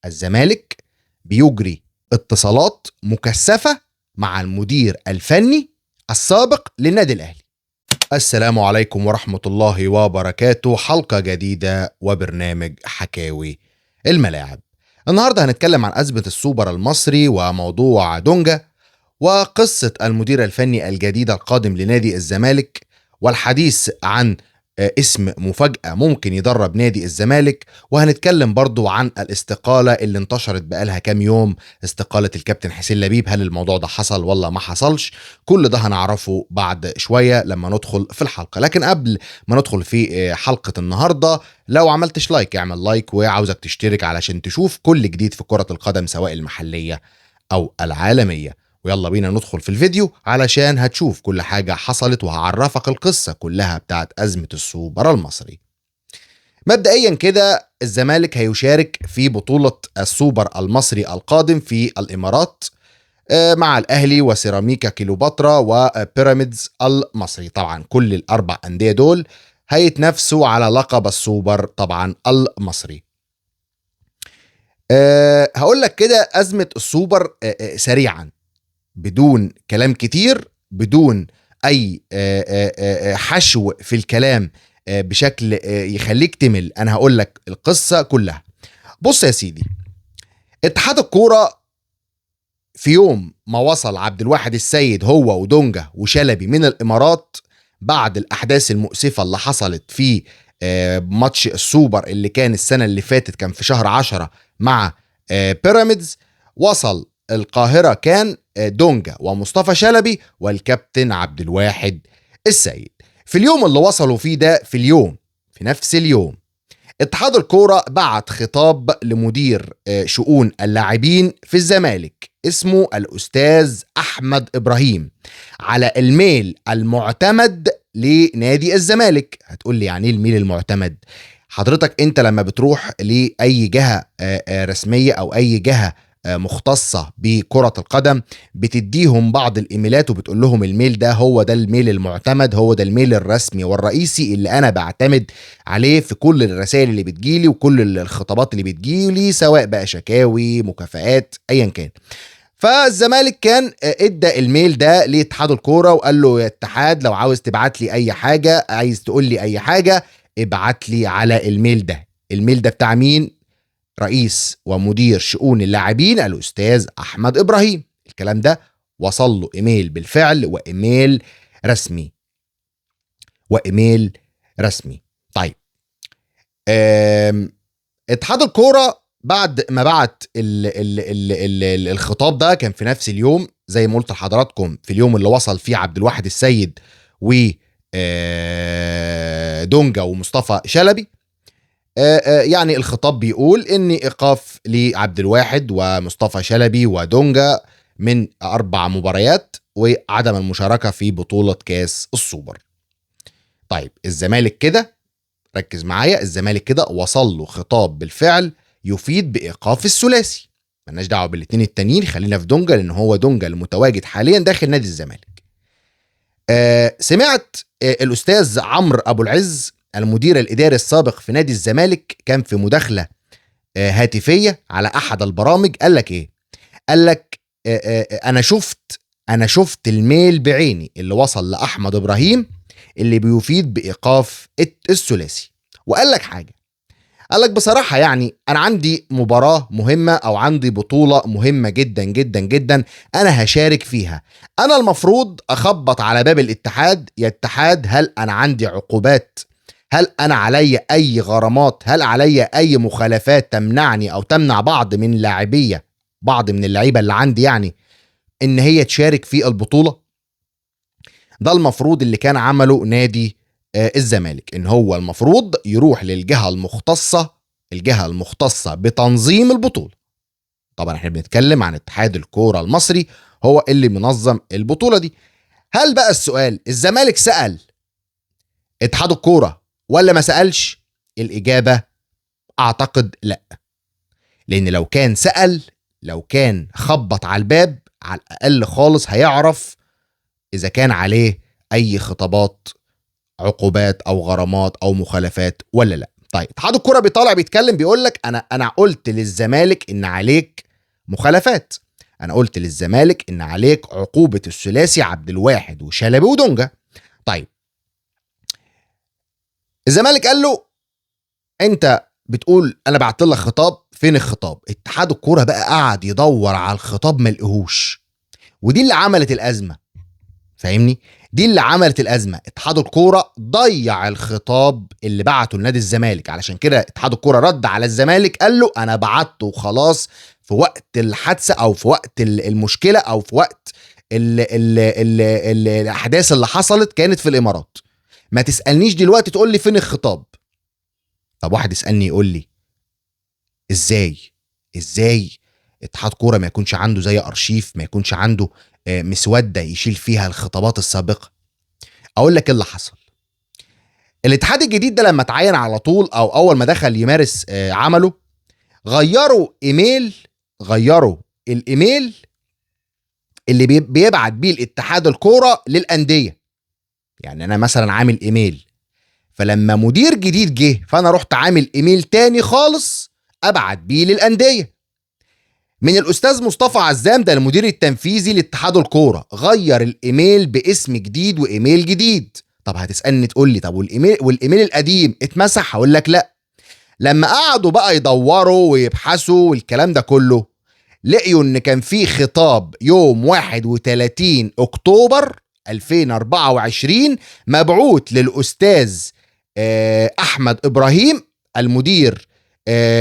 الزمالك بيجري اتصالات مكثفة مع المدير الفني السابق للنادي الأهلي. السلام عليكم ورحمة الله وبركاته، حلقة جديدة وبرنامج حكاوي الملاعب. النهاردة هنتكلم عن أزمة السوبر المصري وموضوع دونجا وقصة المدير الفني الجديد القادم لنادي الزمالك، والحديث عن اسم مفاجأة ممكن يدرب نادي الزمالك، وهنتكلم برضو عن الاستقالة اللي انتشرت بقالها كام يوم، استقالة الكابتن حسين لبيب. هل الموضوع ده حصل ولا ما حصلش؟ كل ده هنعرفه بعد شوية لما ندخل في الحلقة. لكن قبل ما ندخل في حلقة النهاردة، لو عملتش لايك اعمل لايك، وعاوزك تشترك علشان تشوف كل جديد في كرة القدم سواء المحلية أو العالمية. ويلا بينا ندخل في الفيديو علشان هتشوف كل حاجة حصلت، وهعرفك القصة كلها بتاعت أزمة السوبر المصري. مبدئيا كده، الزمالك هيشارك في بطولة السوبر المصري القادم في الإمارات مع الأهلي وسيراميكا كيلوباترا وبيراميدز المصري. طبعا كل الأربع أندية دول هيتنافسوا على لقب السوبر طبعا المصري. هقول لك كده أزمة السوبر سريعا بدون كلام كتير، بدون أي حشو في الكلام بشكل يخليك تمل. أنا هقول لك القصة كلها. بص يا سيدي، اتحاد الكورة في يوم ما وصل عبد الواحد السيد هو ودونجا وشلبي من الإمارات بعد الأحداث المؤسفة اللي حصلت في ماتش السوبر اللي كان السنة اللي فاتت، كان في شهر 10 مع بيراميدز، وصل القاهرة كان دونجا ومصطفى شلبي والكابتن عبد الواحد السيد. في اليوم اللي وصلوا فيه ده، في نفس اليوم اتحاد الكورة بعت خطاب لمدير شؤون اللاعبين في الزمالك اسمه الأستاذ أحمد إبراهيم على الميل المعتمد لنادي الزمالك. هتقول لي يعني ايه الميل المعتمد؟ حضرتك انت لما بتروح لأي جهة رسمية أو أي جهة مختصة بكرة القدم، بتديهم بعض الإيميلات وبتقول لهم الميل ده هو ده الميل المعتمد، هو ده الميل الرسمي والرئيسي اللي أنا بعتمد عليه في كل الرسائل اللي بتجيلي وكل الخطابات اللي بتجيلي، سواء بقى شكاوي مكافآت أيا كان. فالزمالك كان ادى الميل ده لاتحاد الكورة وقال له يا اتحاد، لو عاوز تبعت لي أي حاجة، عايز تقول لي أي حاجة، ابعت لي على الميل ده. الميل ده بتاع مين؟ رئيس ومدير شؤون اللاعبين الأستاذ أحمد إبراهيم. الكلام ده وصل له إيميل بالفعل وإيميل رسمي. طيب، اتحاد الكورة بعد ما بعت الخطاب ده كان في نفس اليوم زي ما قلت لحضراتكم، في اليوم اللي وصل فيه عبد الواحد السيد و دونجا ومصطفى شلبي. يعني الخطاب بيقول ان ايقاف لعبد الواحد ومصطفى شلبي ودونجا من 4 مباريات وعدم المشاركة في بطولة كاس السوبر. طيب، الزمالك كده ركز معايا، الزمالك كده وصل له خطاب بالفعل يفيد بإيقاف الثلاثي. مالناش دعوة بالاتنين التانيين، خلينا في دونجا لان هو دونجا المتواجد حاليا داخل نادي الزمالك. سمعت الأستاذ عمرو أبو العز المدير الإداري السابق في نادي الزمالك كان في مداخلة هاتفية على أحد البرامج. قال لك إيه؟ قال لك أنا شفت الميل بعيني اللي وصل لأحمد إبراهيم اللي بيفيد بإيقاف الثلاثي. وقال لك حاجة، قال لك بصراحة يعني أنا عندي مباراة مهمة أو عندي بطولة مهمة جدا جدا جدا أنا هشارك فيها. أنا المفروض أخبط على باب الاتحاد، يا اتحاد هل أنا عندي عقوبات؟ هل أنا علي أي غرامات؟ هل علي أي مخالفات تمنعني أو تمنع بعض من اللعيبة اللي عندي يعني إن هي تشارك في البطولة؟ ده المفروض اللي كان عمله نادي الزمالك، إن هو المفروض يروح للجهة المختصة بتنظيم البطولة. طبعا احنا بنتكلم عن اتحاد الكورة المصري، هو اللي منظم البطولة دي. هل بقى السؤال، الزمالك سأل اتحاد الكورة ولا ما سألش؟ الإجابة أعتقد لا، لأن لو كان سأل، لو كان خبط على الباب، على الأقل خالص هيعرف إذا كان عليه أي خطابات عقوبات أو غرامات أو مخالفات ولا لا. طيب اتحاد الكرة بيطالع بيتكلم بيقول لك انا قلت للزمالك ان عليك مخالفات، انا قلت للزمالك ان عليك عقوبة الثلاثي عبد الواحد وشلبي ودونجا. طيب الزمالك قال له انت بتقول انا بعت لك خطاب، فين الخطاب؟ اتحاد الكرة بقى قعد يدور على الخطاب ما لقيهوش، ودي اللي عملت الازمة. فاهمني؟ دي اللي عملت الازمه. اتحاد الكوره ضيع الخطاب اللي بعته لنادي الزمالك، علشان كده اتحاد الكوره رد على الزمالك قال له انا بعته وخلاص في وقت الحادثه او في وقت المشكله او في وقت ال الاحداث اللي حصلت كانت في الامارات. ما تسالنيش دلوقتي تقول لي فين الخطاب. طب واحد يسالني يقول لي ازاي اتحاد كوره ما يكونش عنده زي ارشيف، ما يكونش عنده مسوده يشيل فيها الخطابات السابقه؟ اقول لك ايه اللي حصل. الاتحاد الجديد ده لما اتعين على طول او اول ما دخل يمارس عمله، غيروا الايميل اللي بيبعت بيه الاتحاد الكوره للانديه. يعني انا مثلا عامل ايميل، فلما مدير جديد جه فانا رحت عامل ايميل تاني خالص ابعت بيه للانديه. من الاستاذ مصطفى عزام ده المدير التنفيذي لاتحاد الكوره، غير الايميل باسم جديد وايميل جديد. طب هتسالني تقول لي طب والايميل القديم اتمسح؟ هقول لك لا. لما قعدوا بقى يدوروا ويبحثوا والكلام ده كله، لقيوا ان كان في خطاب يوم 31 اكتوبر 2024 مبعوث للاستاذ احمد ابراهيم المدير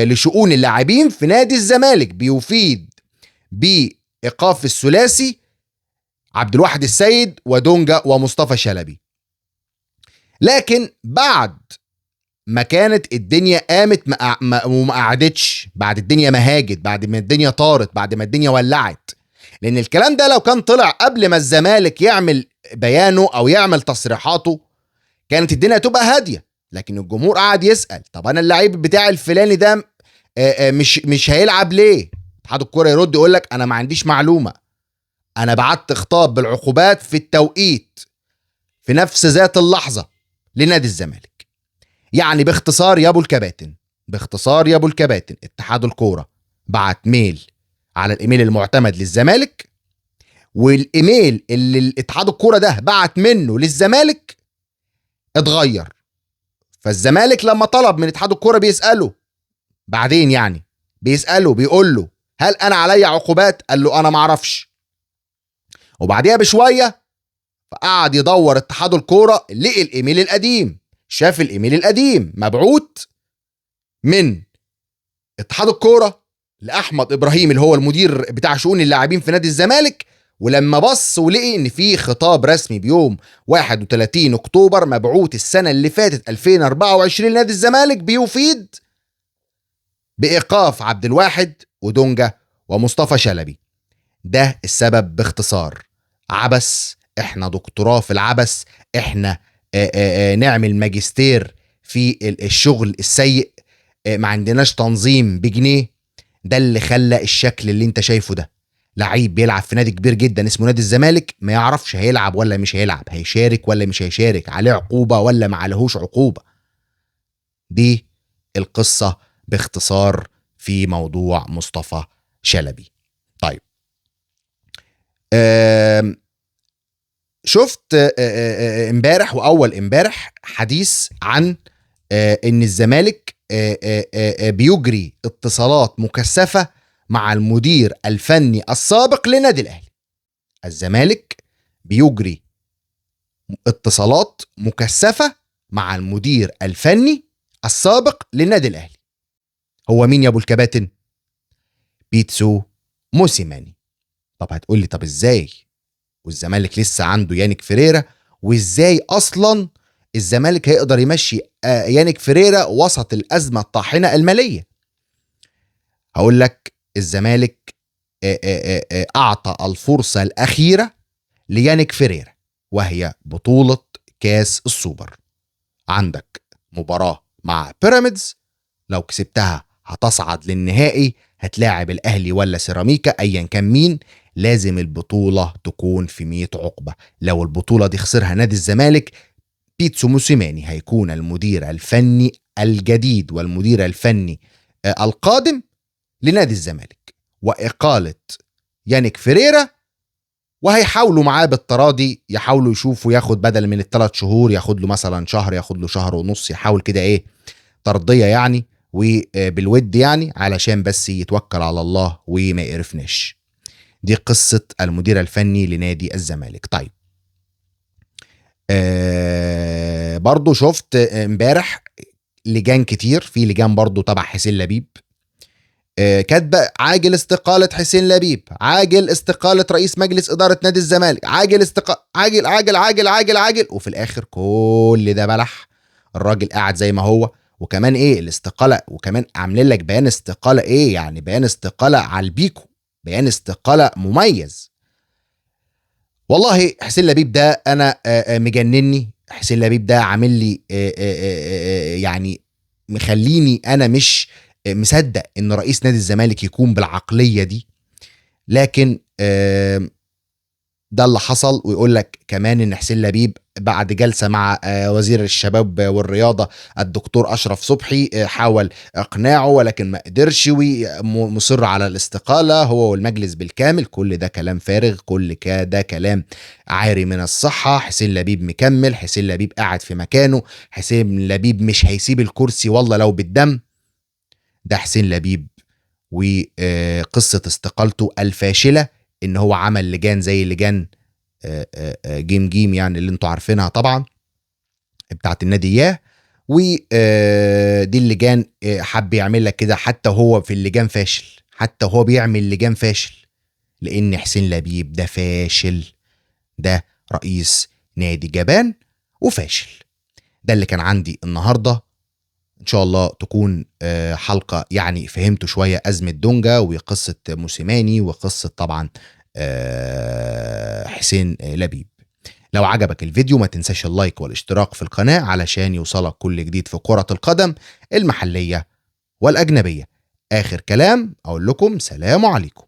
لشؤون اللاعبين في نادي الزمالك، بيفيد بإيقاف الثلاثي عبد الواحد السيد ودونجا ومصطفى شلبي. لكن بعد ما كانت الدنيا قامت وما قعدتش، بعد الدنيا ما هاجت، بعد ما الدنيا طارت، بعد ما الدنيا ولعت، لأن الكلام ده لو كان طلع قبل ما الزمالك يعمل بيانه أو يعمل تصريحاته كانت الدنيا تبقى هادية. لكن الجمهور قاعد يسأل طب أنا اللعيب بتاع الفلاني ده مش هيلعب ليه؟ اتحاد الكوره يرد يقول لك انا ما عنديش معلومه، انا بعت خطاب بالعقوبات في التوقيت في نفس ذات اللحظه لنادي الزمالك. يعني باختصار يا ابو الكباتن، اتحاد الكوره بعت ميل على الايميل المعتمد للزمالك، والايميل اللي الاتحاد الكوره ده بعت منه للزمالك اتغير. فالزمالك لما طلب من اتحاد الكوره بيساله بعدين، يعني بيقول له هل انا عليا عقوبات؟ قال له انا ما اعرفش. وبعديها بشويه فقعد يدور اتحاد الكوره، لقي الايميل القديم، شاف الايميل القديم مبعوث من اتحاد الكوره لاحمد ابراهيم اللي هو المدير بتاع شؤون اللاعبين في نادي الزمالك. ولما بص ولقي ان في خطاب رسمي بيوم 31 اكتوبر مبعوث السنه اللي فاتت 2024 لنادي الزمالك بيفيد بإيقاف عبد الواحد ودونجا ومصطفى شلبي. ده السبب باختصار. عبث، احنا دكتوراه في العبث، احنا نعمل ماجستير في الشغل السيء، ما عندناش تنظيم بجنيه. ده اللي خلى الشكل اللي انت شايفه ده. لعيب بيلعب في نادي كبير جدا اسمه نادي الزمالك ما يعرفش هيلعب ولا مش هيلعب، هيشارك ولا مش هيشارك، عليه عقوبة ولا ما عليهوش عقوبة. دي القصة باختصار في موضوع مصطفى شلبي. طيب شفت امبارح واول امبارح حديث عن ان الزمالك بيجري اتصالات مكثفة مع المدير الفني السابق لنادي الاهلي. الزمالك بيجري اتصالات مكثفة مع المدير الفني السابق للنادي الاهلي. هو مين يا ابو الكباتن؟ بيتسو موسيماني. طب هتقول لي طب ازاي والزمالك لسه عنده يانيك فيريرا، وازاي اصلا الزمالك هيقدر يمشي يانيك فيريرا وسط الازمه الطاحنه الماليه؟ هقول لك الزمالك اعطى الفرصه الاخيره ليانيك فيريرا وهي بطوله كاس السوبر. عندك مباراه مع بيراميدز، لو كسبتها هتصعد للنهائي، هتلاعب الاهلي ولا سيراميكا ايا كان مين. لازم البطولة تكون في 100 عقبة. لو البطولة دي خسرها نادي الزمالك بيتسو موسيماني هيكون المدير الفني الجديد والمدير الفني القادم لنادي الزمالك، وإقالة يانيك فيريرا، وهيحاولوا معاه بالتراضي، يحاولوا يشوفوا ياخد بدل من ال3 شهور ياخد له مثلا شهر، ياخد له شهر ونص، يحاول كده ايه ترضية يعني وبالود يعني، علشان بس يتوكل على الله وما يقرفناش. دي قصة المدير الفني لنادي الزمالك. طيب برضو شفت امبارح لجان كتير، في لجان برضو تبع حسين لبيب كاتبه عاجل استقالة حسين لبيب، عاجل استقالة رئيس مجلس إدارة نادي الزمالك، عاجل عاجل عاجل عاجل عاجل عاجل، وفي الآخر كل ده بلح. الراجل قاعد زي ما هو، وكمان ايه الاستقالة، وكمان عاملين لك بيان استقالة ايه يعني، بيان استقالة على البيكو، بيان استقالة مميز. والله حسين لبيب ده انا مجنني. حسين لبيب ده عامل لي يعني مخليني انا مش مصدق ان رئيس نادي الزمالك يكون بالعقلية دي. لكن ده اللي حصل. ويقول لك كمان ان حسين لبيب بعد جلسة مع وزير الشباب والرياضة الدكتور أشرف صبحي حاول إقناعه ولكن ما قدرش، ومصر على الاستقالة هو والمجلس بالكامل. كل ده كلام فارغ، كل ده كلام عاري من الصحة. حسين لبيب مكمل، حسين لبيب قاعد في مكانه، حسين لبيب مش هيسيب الكرسي والله لو بالدم. ده حسين لبيب وقصة استقالته الفاشلة، ان هو عمل لجان زي لجان جيم يعني اللي انتوا عارفينها طبعا بتاعت النادي اياه، ودي اللجان حب يعمل لك كده، حتى هو في اللجان فاشل، حتى هو بيعمل لجان فاشل، لان حسين لبيب ده فاشل، ده رئيس نادي جبان وفاشل. ده اللي كان عندي النهارده. ان شاء الله تكون حلقة يعني فهمتوا شوية أزمة دونجا وقصة موسيماني وقصة طبعا حسين لبيب. لو عجبك الفيديو ما تنساش اللايك والاشتراك في القناة علشان يوصلك كل جديد في كرة القدم المحلية والأجنبية. آخر كلام أقول لكم سلام عليكم.